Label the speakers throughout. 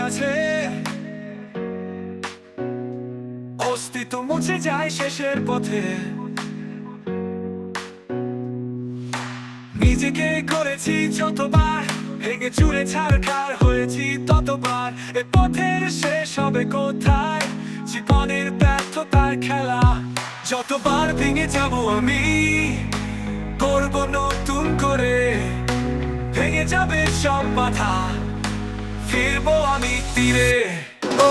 Speaker 1: কাছে, অস্তিত্ব মুছে যায় শেষের পথে। নিজেকে করেছি যতবার, ভেঙে চুরে ছারখার হয়েছি ততবার। এ পথের শেষ হবে কোথায়? জীবনের ব্যর্থতার খেলা। যতবার ভেঙে যাবো আমি, করবো নতুন করে। ভেঙে যাবে সব বাধা, ফিরবো আমি তীরে। ও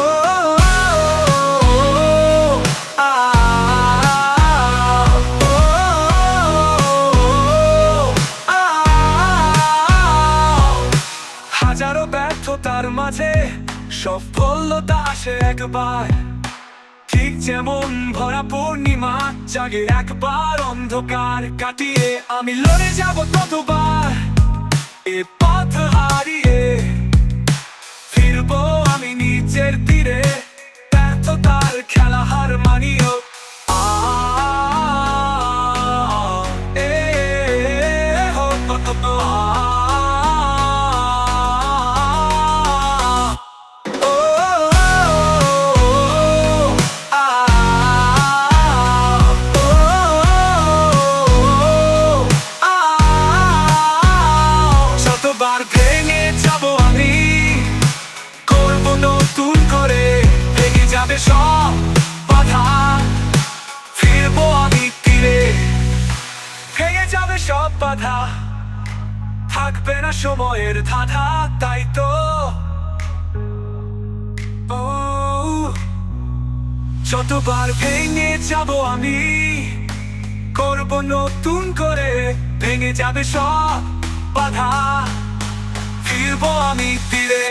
Speaker 1: হাজারো ব্যর্থতার মাঝে সফলতা আসে একবার। ঠিক যেমন ভরা পূর্ণিমা জাগে একবার অন্ধকার কাটিয়ে। আমি লড়ে যাব ততবার এ পথ হারিয়ে, ফিরবো আমি নিজের তীরে। ব্যর্থতার খেলা হার মানিও। যতবার ভেঙে যাবো আমি, করবো নতুন করে। ভেঙে যাবে সব বাধা, ফিরবো আমি তীরে। ভেঙে যাবে সব বাধা, থাকবে না সময়ের ধাঁধা। তাই তো যতবার ভেঙে যাবো আমি, করবো নতুন করে। ভেঙে যাবে সব বাধা, ফিরবো আমি তীরে।